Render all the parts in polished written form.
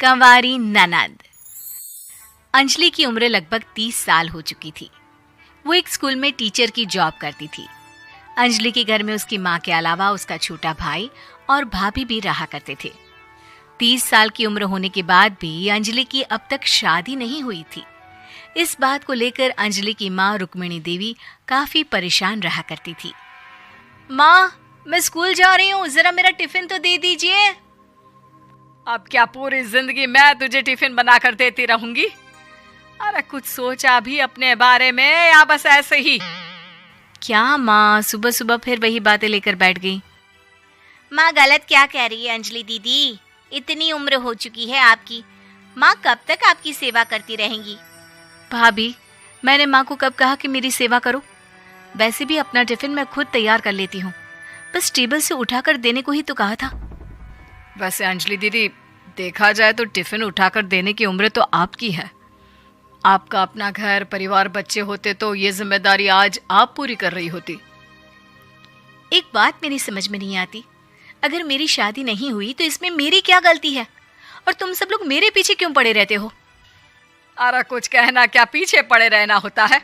कंवारी ननद। अंजलि की उम्र लगभग 30 साल हो चुकी थी। वो एक स्कूल में टीचर की जॉब करती थी। अंजलि के घर में उसकी माँ के अलावा उसका छोटा भाई और भाभी भी रहा करते थे। 30 साल की उम्र होने के बाद भी अंजलि की अब तक शादी नहीं हुई थी। इस बात को लेकर अंजलि की माँ रुक्मिणी देवी काफी परेशान रहा करती थी। माँ, मैं स्कूल जा रही हूँ, जरा मेरा टिफिन तो दे दीजिए। अब क्या पूरी जिंदगी मैं तुझे टिफिन बनाकर देती रहूंगी? अरे कुछ सोचा भी अपने बारे में या बस ऐसे ही? क्या माँ, सुबह सुबह फिर वही बातें लेकर बैठ गई। माँ गलत क्या कह रही है अंजलि दीदी? इतनी उम्र हो चुकी है आपकी, माँ कब तक आपकी सेवा करती रहेंगी? भाभी, मैंने माँ को कब कहा कि मेरी सेवा करो? वैसे भी अपना टिफिन मैं खुद तैयार कर लेती हूँ, बस टेबल से उठाकर देने को ही तो कहा था। वैसे अंजलि दीदी, देखा जाए तो टिफिन उठाकर देने की उम्र तो आपकी है। आपका अपना घर परिवार बच्चे होते तो ये जिम्मेदारी आज आप पूरी कर रही होती। एक बात मेरी समझ में नहीं आती, अगर मेरी शादी नहीं हुई तो इसमें मेरी क्या गलती है? और तुम सब लोग मेरे पीछे क्यों पड़े रहते हो? अरे कुछ कहना क्या पीछे पड़े रहना होता है?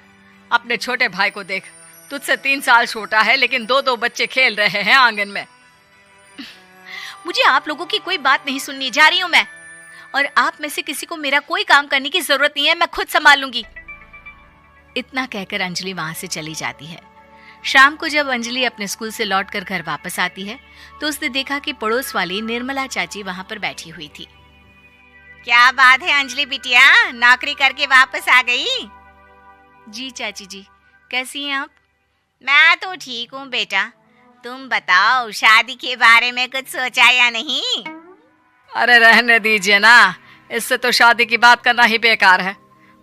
अपने छोटे भाई को देख, तुझसे 3 साल छोटा है लेकिन 2 बच्चे खेल रहे हैं आंगन में। मुझे आप लोगों की कोई बात नहीं सुननी, जा रही हूँ मैं। और आप में से किसी को मेरा कोई काम करने की जरूरत नहीं है, मैं खुद संभाल लूंगी। इतना कहकर अंजलि वहां से चली जाती है। शाम को जब अंजलि अपने स्कूल से लौटकर घर वापस आती है तो उसने देखा कि पड़ोस वाली निर्मला चाची वहां पर बैठी हुई थी। क्या बात है अंजलि बिटिया, नौकरी करके वापस आ गई? जी चाची जी, कैसी हैं आप? मैं तो ठीक हूँ बेटा, तुम बताओ शादी के बारे में कुछ सोचा या नहीं? अरे रहने दीजिए ना, इससे तो शादी की बात करना ही बेकार है।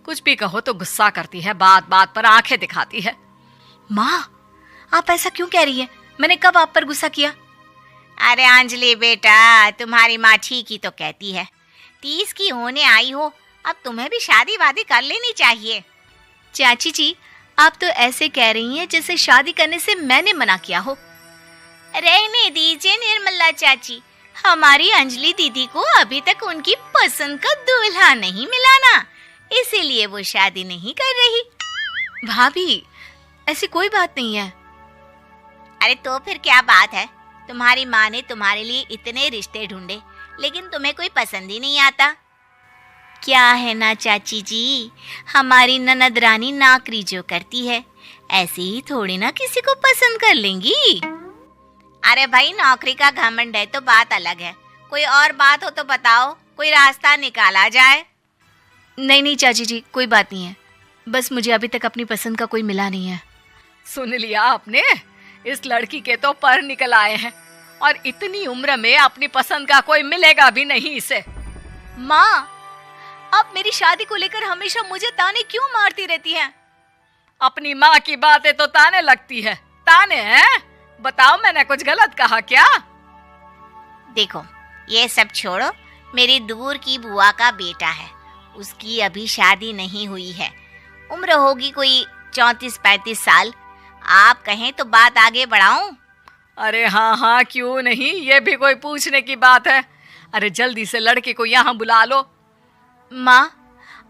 कुछ भी कहो तो गुस्सा करती है, बात बात पर आंखें दिखाती है। माँ, आप ऐसा क्यों कह रही हैं? मैंने कब आप पर गुस्सा किया? अरे अंजलि बेटा, तुम्हारी माँ ठीक ही तो कहती है। 30 की होने आई हो, अब तुम्हें भी शादी वादी कर लेनी चाहिए। चाची जी, आप तो ऐसे कह रही हैं जैसे शादी करने से मैंने मना किया हो। रहने दीजिए निर्मला चाची, हमारी अंजलि दीदी को अभी तक उनकी पसंद का दूल्हा नहीं मिला ना, इसीलिए वो शादी नहीं कर रही। भाभी, ऐसी कोई बात नहीं है। अरे तो फिर क्या बात है? तुम्हारी माँ ने तुम्हारे लिए इतने रिश्ते ढूंढे लेकिन तुम्हें कोई पसंद ही नहीं आता। क्या है ना चाची जी, हमारी ननद रानी नौकरी जो करती है, ऐसे ही थोड़ी ना किसी को पसंद कर लेंगी। अरे भाई, नौकरी का घमंड है तो बात अलग है, कोई और बात हो तो बताओ, कोई रास्ता निकाला जाए। नहीं नहीं चाची जी, कोई बात नहीं है, बस मुझे अभी तक अपनी पसंद का कोई मिला नहीं है। सुन लिया आपने? इस लड़की के तो पर निकल आए हैं और इतनी उम्र में अपनी पसंद का कोई मिलेगा भी नहीं इसे। माँ, आप मेरी शादी को लेकर हमेशा मुझे ताने क्यों मारती रहती हैं? अपनी माँ की बातें तो ताने लगती है। ताने हैं? बताओ, मैंने कुछ गलत कहा क्या? देखो, ये सब छोड़ो, मेरी दूर की बुआ का बेटा है, उसकी अभी शादी नहीं हुई है, उम्र होगी कोई 34-35 साल। आप कहें तो बात आगे बढ़ाऊं? अरे हाँ हाँ, क्यों नहीं, ये भी कोई पूछने की बात है। अरे जल्दी से लड़के को यहाँ बुला लो। माँ,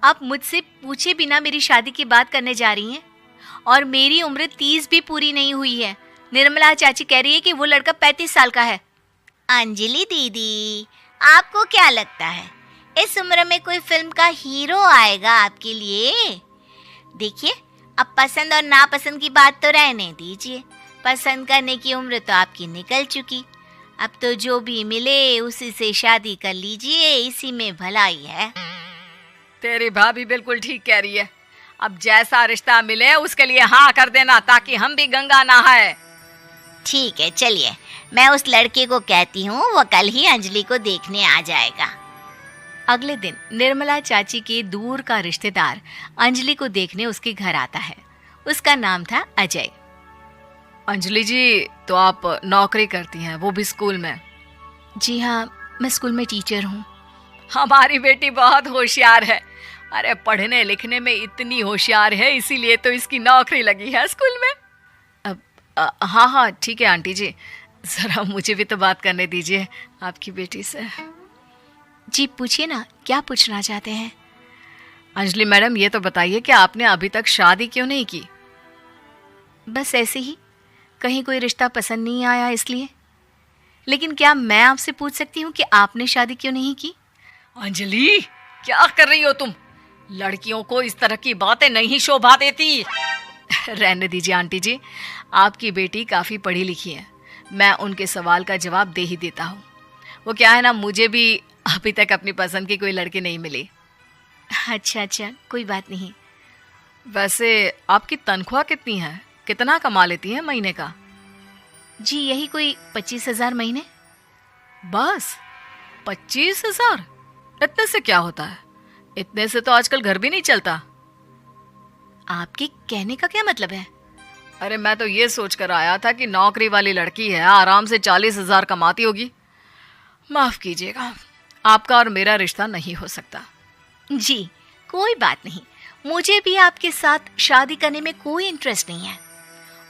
आप मुझसे पूछे बिना मेरी शादी की बात करने जा रही हैं, और मेरी उम्र 30 भी पूरी नहीं हुई है। निर्मला चाची कह रही है कि वो लड़का 35 साल का है। अंजलि दीदी, आपको क्या लगता है इस उम्र में कोई फिल्म का हीरो आएगा आपके लिए? देखिए, अब पसंद और नापसंद की बात तो रहने दीजिए, पसंद करने की उम्र तो आपकी निकल चुकी। अब तो जो भी मिले उसी से शादी कर लीजिए, इसी में भलाई है। तेरी भाभी बिल्कुल ठीक कह रही है। अब जैसा रिश्ता मिले उसके लिए हाँ कर देना, ताकि हम भी गंगा नहाए। ठीक है, चलिए मैं उस लड़के को कहती हूँ, वो कल ही अंजलि को देखने आ जाएगा। अगले दिन निर्मला चाची के दूर का रिश्तेदार अंजलि को देखने उसके घर आता है। उसका नाम था अजय। अंजलि जी, तो आप नौकरी करती हैं, वो भी स्कूल में? जी हाँ, मैं स्कूल में टीचर हूँ। हमारी बेटी बहुत होशियार है। अरे पढ़ने लिखने में इतनी होशियार है, इसीलिए तो इसकी नौकरी लगी है स्कूल में। हाँ हाँ ठीक है आंटी जी, जरा मुझे भी तो बात करने दीजिए आपकी बेटी से। जी पूछिए ना, क्या पूछना चाहते हैं? अंजलि मैडम, ये तो बताइए कि आपने अभी तक शादी क्यों नहीं की? बस ऐसे ही, कहीं कोई रिश्ता पसंद नहीं आया इसलिए। लेकिन क्या मैं आपसे पूछ सकती हूँ कि आपने शादी क्यों नहीं की? अंजलि, क्या कर रही हो तुम? लड़कियों को इस तरह की बातें नहीं शोभा देती। रहने दीजिए आंटी जी, आपकी बेटी काफ़ी पढ़ी लिखी है, मैं उनके सवाल का जवाब दे ही देता हूँ। वो क्या है ना, मुझे भी अभी तक अपनी पसंद की कोई लड़की नहीं मिली। अच्छा अच्छा, कोई बात नहीं। वैसे आपकी तनख्वाह कितनी है? कितना कमा लेती हैं महीने का? जी यही कोई 25,000 महीने। बस 25,000? इतने से क्या होता है? इतने से तो आजकल घर भी नहीं चलता। आपके कहने का क्या मतलब है? अरे मैं तो ये सोच कर आया था कि नौकरी वाली लड़की है, आराम से 40,000 कमाती होगी। माफ कीजिएगा, आपका और मेरा रिश्ता नहीं हो सकता। जी कोई बात नहीं, मुझे भी आपके साथ शादी करने में कोई इंटरेस्ट नहीं है।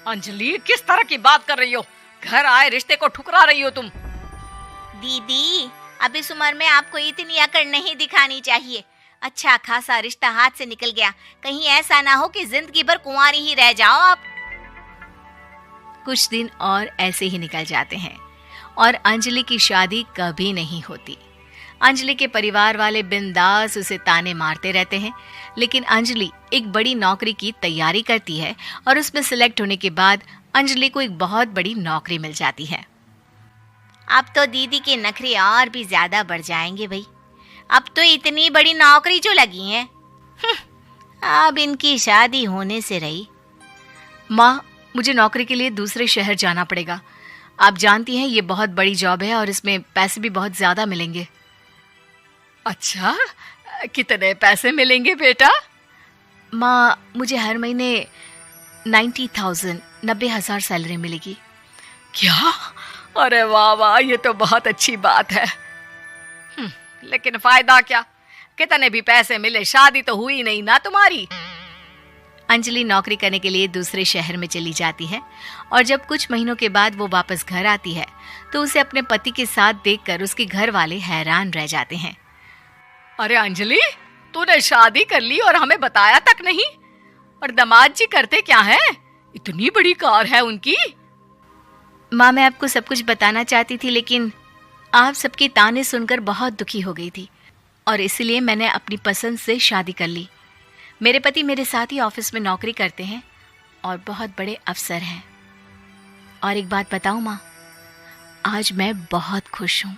अंजलि, किस तरह की बात कर रही हो? घर आए रिश्ते को ठुकरा रही हो तुम। दीदी, अब इस उम्र में आपको इतनी अकड़ नहीं दिखानी चाहिए। अच्छा खासा रिश्ता हाथ से निकल गया, कहीं ऐसा ना हो कि जिंदगी भर कुंवारी ही रह जाओ आप। कुछ दिन और ऐसे ही निकल जाते हैं और अंजलि की शादी कभी नहीं होती। अंजलि के परिवार वाले बिंदास उसे ताने मारते रहते हैं, लेकिन अंजलि एक बड़ी नौकरी की तैयारी करती है और उसमें सिलेक्ट होने के बाद अंजलि को एक बहुत बड़ी नौकरी मिल जाती है। अब तो दीदी के नखरे और भी ज्यादा बढ़ जाएंगे भाई। अब तो इतनी बड़ी नौकरी जो लगी है, अब इनकी शादी होने से रही। माँ, मुझे नौकरी के लिए दूसरे शहर जाना पड़ेगा। आप जानती हैं ये बहुत बड़ी जॉब है और इसमें पैसे भी बहुत ज्यादा मिलेंगे। अच्छा, कितने पैसे मिलेंगे बेटा? माँ, मुझे हर महीने 90,000 सैलरी मिलेगी। क्या? अरे वाह वाह, ये तो बहुत अच्छी बात है। लेकिन फायदा क्या? कितने भी पैसे मिले, शादी तो हुई नहीं ना तुम्हारी। अंजलि नौकरी करने के लिए दूसरे शहर में चली जाती है और जब कुछ महीनों के बाद वो वापस घर आती है तो उसे अपने पति के साथ देखकर उसके घर वाले हैरान रह जाते हैं। अरे अंजलि, तूने शादी कर ली और हमें बताया तक नहीं। और दामाद जी करते क्या है? इतनी बड़ी कार है उनकी। माँ, मैं आपको सब कुछ बताना चाहती थी, लेकिन आप सबके ताने सुनकर बहुत दुखी हो गई थी और इसलिए मैंने अपनी पसंद से शादी कर ली। मेरे पति मेरे साथ ही ऑफिस में नौकरी करते हैं और बहुत बड़े अफसर हैं। और एक बात बताऊं माँ, आज मैं बहुत खुश हूँ।